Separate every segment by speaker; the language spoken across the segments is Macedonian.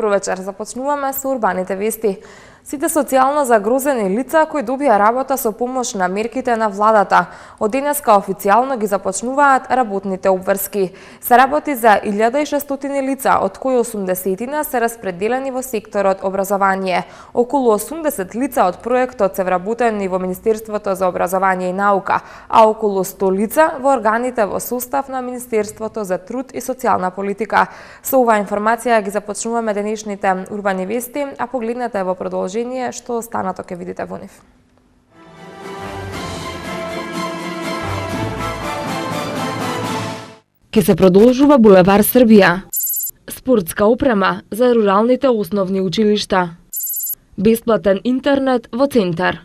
Speaker 1: Добро вечер, започнуваме со урбаните вести. Сите социјално загрозени лица кои добија работа со помош на мерките на владата, од денеска официјално ги започнуваат работните обврски. Се работи за 1600 лица, од кои 80 се распределени во секторот образование. Околу 80 лица од проектот се вработени во Министерството за образование и наука, а околу 100 лица во органите во состав на Министерството за труд и социјална политика. Со оваа информација ги започнуваме денешните урбани вести, а погледнете во продолжение што останато ќе видите во нив.
Speaker 2: Ке се продолжува булевар Србија. Спортска опрема за руралните основни училишта. Бесплатен интернет во центар.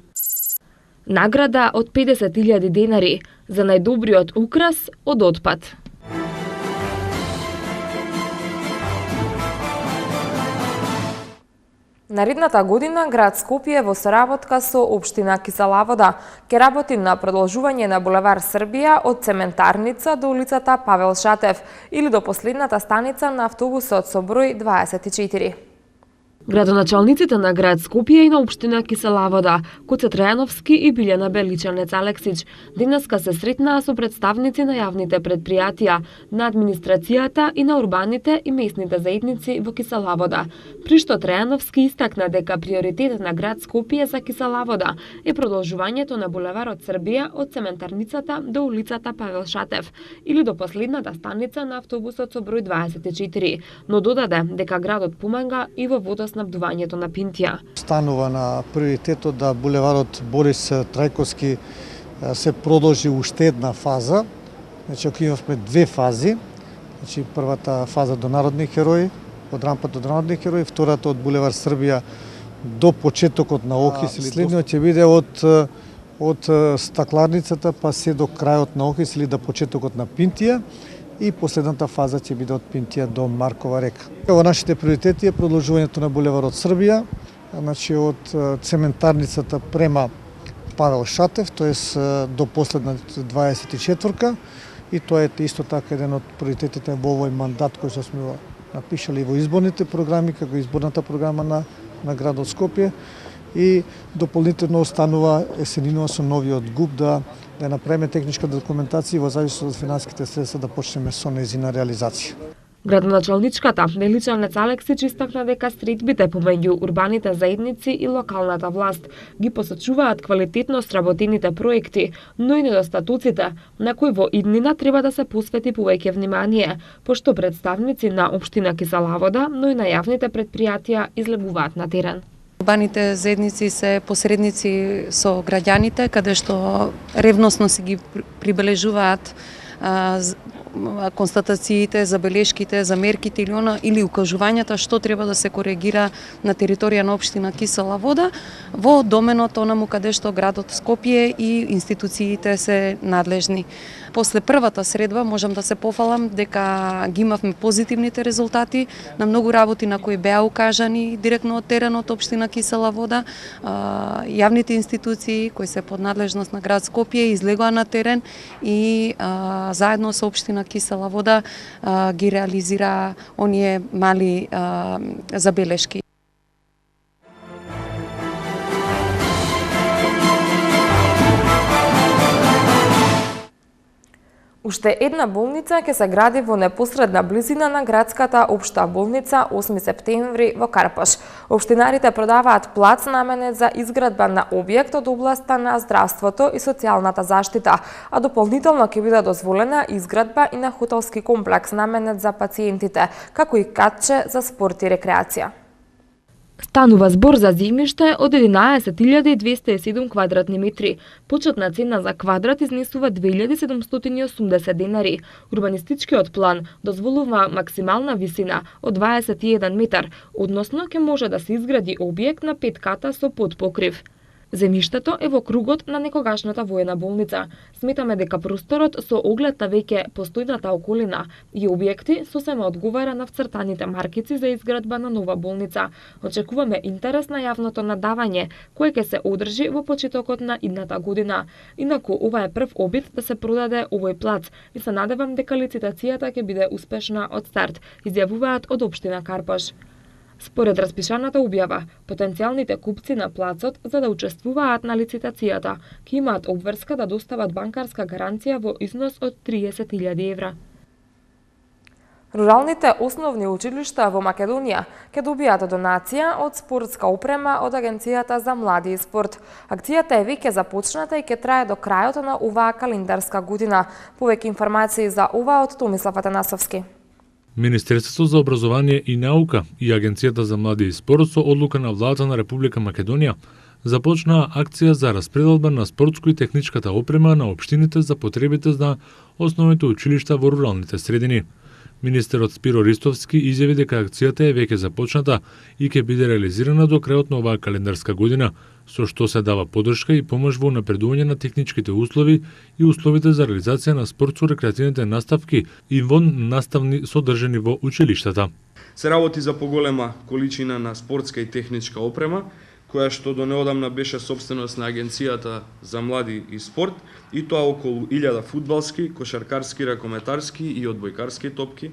Speaker 2: Награда од 50.000 денари за најдобриот украс од отпад.
Speaker 1: Наредната година град Скопје во соработка со општина Кисела Вода ќе работи на продолжување на булевар Србија од цементарница до улицата Павел Шатев или до последната станица на автобусот со број 24.
Speaker 2: Градоначалниците на град Скопје и на општина Кисела Вода, Коце Трајановски и Билјана Беличанец Алексич, денеска се сретнаа со представници на јавните предпријатија, на администрацијата и на урбаните и местните заедници во Кисела Вода. При што Трајановски истакна дека приоритет на град Скопје за Кисела Вода е продолжувањето на булеварот Србија од цементарницата до улицата Павел Шатев или до последната станица на автобусот со број 24, но додаде дека градот помага и во водоснабдувањето на Пинтија.
Speaker 3: Станува на приоритетот да булеварот Борис Трајковски се продолжи уште една фаза. Значи, ако имавме две фази, значи првата фаза до Народни херои, од рампата до Народни херои, втората од булевар Србија до почетокот на Охрис. Следниот ќе биде од стакларницата па се до крајот на Охрис или до почетокот на Пинтија. И последната фаза ќе биде од Пинтија до Маркова река. Во нашите приоритети е продолжувањето на булеварот Србија, значи од цементарницата према Павел Шатев, тоест до последната 24-ка, и тоа е исто така еден од приоритетите во овој мандат кој што сме напишали во изборните програми, како изборната програма на градот Скопје, и дополнително останува есенинова со новиот ГУП да направиме техничка документација и во зависност од финансиските средства да почнеме со нејзина реализација.
Speaker 2: Градоначалничката Беличанец Алексич истакна дека средбите помеѓу урбаните заедници и локалната власт ги посочуваат квалитетно сработените проекти, но и недостатоците на кои во иднина треба да се посвети повеќе внимание, пошто представници на општина Кисела Вода, но и на јавните предпријатија излегуваат на терен.
Speaker 4: Урбаните заедници се посредници со граѓаните, каде што ревносно си ги прибележуваат констатациите, забелешките, замерките или укажувањата што треба да се коригира на територија на општина Кисела Вода во доменот онаму каде што градот Скопје и институциите се надлежни. После првата средба можам да се пофалам дека ги имавме позитивните резултати на многу работи на кои беа укажани директно од теренот општина Кисела Вода. Јавните институции кои се под надлежност на град Скопје излегоа на терен и заедно со општина Кисела Вода ги реализира оние мали забелешки.
Speaker 1: Уште една болница ќе се гради во непосредна близина на градската општа болница 8 септември во Карпош. Општинарите продаваат плац наменет за изградба на објект од областа на здравството и социјалната заштита, а дополнително ќе биде дозволена изградба и на хотелски комплекс наменет за пациентите, како и катче за спорт и рекреација.
Speaker 2: Станува збор за земјиште од 11.207 квадратни метри. Почетна цена за квадрат изнесува 2.780 денари. Урбанистичкиот план дозволува максимална висина од 21 метар, односно ќе може да се изгради објект на 5 ката со подпокрив. Земјиштето е во кругот на некогашната воена болница. Сметаме дека просторот со оглед на веќе постојната околина и објекти сосема одговара на вцртаните маркици за изградба на нова болница. Очекуваме интерес на јавното надавање, кое ќе се одржи во почетокот на идната година. Инаку ова е прв обид да се продаде овој плац и се надевам дека лицитацијата ќе биде успешна од старт, изјавуваат од општина Карпош. Според распишаната објава, потенцијалните купци на плацот за да учествуваат на лицитацијата ќе имаат обврска да достават банкарска гаранција во износ од 30.000 евра.
Speaker 1: Руралните основни училишта во Македонија ќе добијат донација од спортска опрема од Агенцијата за млади и спорт. Акцијата е веќе започната и ќе трае до крајот на оваа календарска година. Повеќе информации за ова од Томислав Атанасовски.
Speaker 5: Министерството за образование и наука и Агенцијата за млади и спорт со одлука на владата на Република Македонија започнаа акција за распределба на спортско и техничката опрема на општините за потребите на основните училишта во руралните средини. Министерот Спиро Ристовски изјави дека акцијата е веќе започната и ќе биде реализирана до крајот на оваа календарска година, со што се дава поддршка и помош во напредување на техничките услови и условите за реализација на спортско-рекреативните наставки и вон наставни содржани во училиштата.
Speaker 6: Се работи за поголема количина на спортска и техничка опрема, која што до неодамна беше собственост на Агенцијата за млади и спорт, и тоа околу 1000 фудбалски, кошаркарски, ракометарски и одбојкарски топки,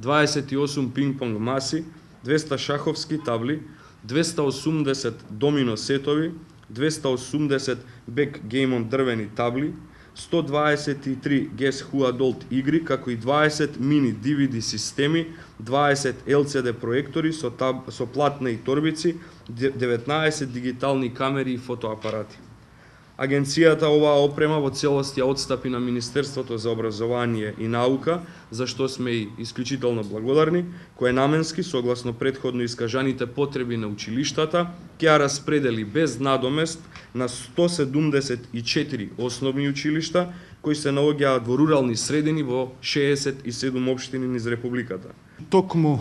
Speaker 6: 28 пинг-понг маси, 200 шаховски табли, 280 домино сетови, 280 бекгеймон дрвени табли, 123 Guess Who Adult игри, како и 20 мини DVD системи, 20 LCD проектори со платна и торбици, 19 дигитални камери и фотоапарати. Агенцијата оваа опрема во целост ја отстапи на Министерството за образование и наука, за што сме и исклучително благодарни, кој наменски, согласно претходно искажаните потреби на училиштата, ќе ја распредели без надомест на 174 основни училишта, кои се наоѓаат во рурални средини во 67 општини низ Републиката.
Speaker 7: Токму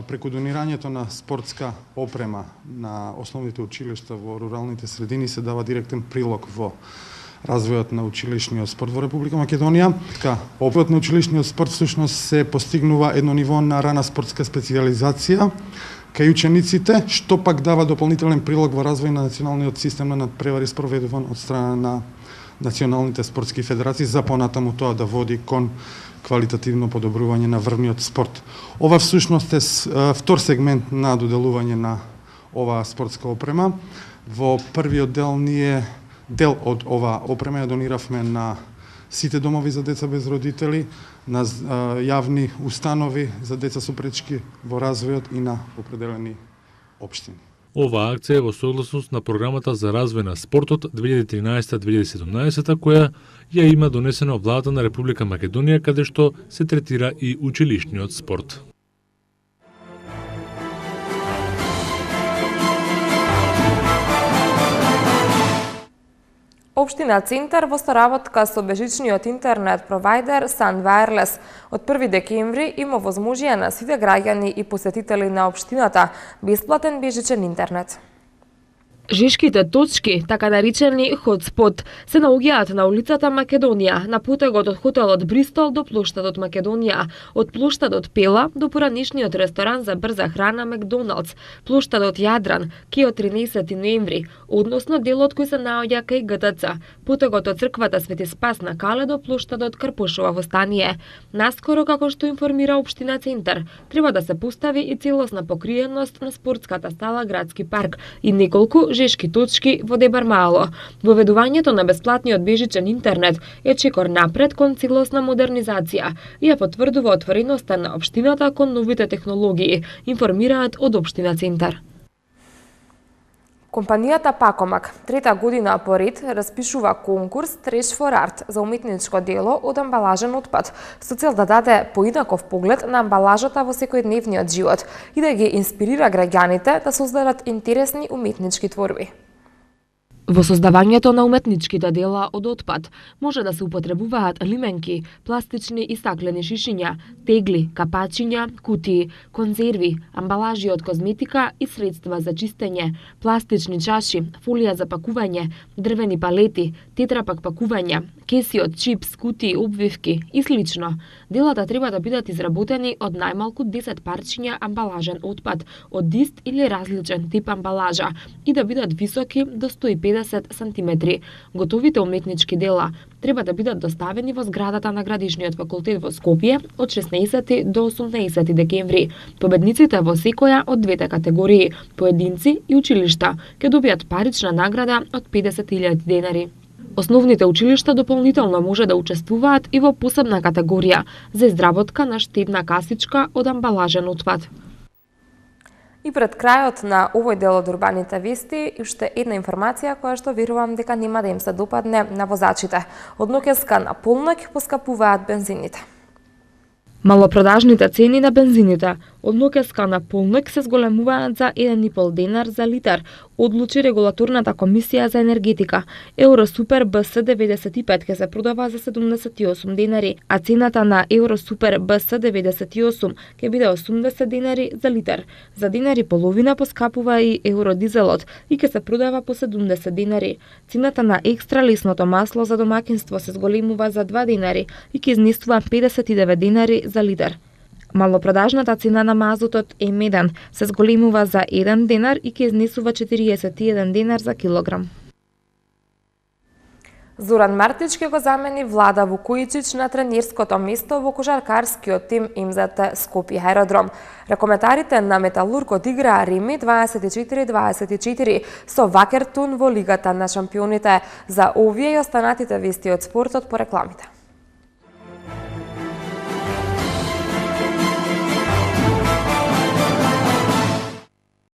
Speaker 7: преку донирањето на спортска опрема на основните училишта во руралните средини се дава директен прилог во развојот на училишниот спорт во Република Македонија. Така, опитот на училишниот спорт всушност се постигнува едно ниво на рана спортска специјализација кај учениците, што пак дава дополнителен прилог во развој на националниот систем на надпревари спроведуван од страна на националните спортски федерации за понатаму тоа да води кон квалитативно подобрување на врвниот спорт. Ова всушност е втор сегмент на доделување на оваа спортска опрема. Во првиот дел ние дел од оваа опрема ја дониравме на сите домови за деца без родители, на јавни установи за деца со пречки во развојот и на определени општини.
Speaker 5: Оваа акција е во согласност на програмата за развој на спортот 2013-2017 која ја има донесена од владата на Република Македонија, каде што се третира и училишниот спорт.
Speaker 1: Општина Центар во соработка со бежичниот интернет провајдер Sun Wireless од 1 декември има возможија на сите граѓани и посетители на општината бесплатен бежичен интернет.
Speaker 2: Жешките точки, така наречени хотспот, се наоѓаат на улицата Македонија, на потегот од хотелот Бристол до плоштадот Македонија, од плоштадот Пела до поранишниот ресторан за брза храна Макдоналдс, плоштадот Јадран, кај 13 ноември, односно делот кој се наоѓа кај ГТЦ, потегот од црквата Свети Спас на Кале до плоштадот Карпошова во Станије. Наскоро, како што информира општина Центар, треба да се постави и целосна покриеност на спортската стала Градски парк и неколку жешки точки во Дебар Мало. Воведувањето на бесплатниот бежичен интернет е чекор напред кон целосна модернизација и ја потврдува отвореноста на општината кон новите технологии, информираат од општина Центар.
Speaker 1: Компанијата Пакомак трета година поред распишува конкурс Trash for Art за уметничко дело од амбалажен отпад, со цел да даде поинаков поглед на амбалажата во секојдневниот живот и да ги инспирира граѓаните да создадат интересни уметнички творби.
Speaker 2: Во создавањето на уметничките дела од отпад може да се употребуваат лименки, пластични и стаклени шишиња, тегли, капачиња, кутии, конзерви, амбалажи од козметика и средства за чистење, пластични чаши, фолија за пакување, дрвени палети, тетрапак пакувања, кеси од чипс, кутии, обвивки и слично. Делата треба да бидат изработени од најмалку 10 парчиња амбалажен отпад од ист или различен тип амбалажа и да бидат високи до 105 50 сантиметри. Готовите уметнички дела треба да бидат доставени во зградата на Градишниот факултет во Скопје од 16 до 18 декември. Победниците во секоја од двете категории, поединци и училишта, ќе добијат парична награда од 50.000 денари. Основните училишта дополнително може да учествуваат и во посебна категорија за изработка на штетна касичка од амбалажен отпад.
Speaker 1: И пред крајот на овој дел од урбаните вести, уште една информација која што верувам дека нема да им се допадне на возачите. Од ноќеска на полноќ поскапуваат бензините.
Speaker 2: Малопродажните цени на бензините од ноќеска на полноќ се зголемуваат за 1,5 денар за литар, одлучи регулаторната комисија за енергетика. Евросупер БС 95 ќе се продава за 78 денари, а цената на Евросупер БС 98 ќе биде 80 денари за литар. За денари половина поскапува и евродизелот и ќе се продава по 70 денари. Цената на екстра лесното масло за домаќинство се зголемува за 2 денари и ќе изнесува 59 денари за литар. Малопродажната цена на мазутот М1 се зголемува за 1 денар и ќе изнесува 41 денар за килограм.
Speaker 1: Зоран Мартич ќе го замени Влада Вукујчич на тренерското место во кошаркарскиот тим МЗТ Скопје Аеродром. Рекометарите на Металург одиграа Рими 24-24 со Вакертун во Лигата на шампионите. За овие и останатите вести од спортот по рекламите.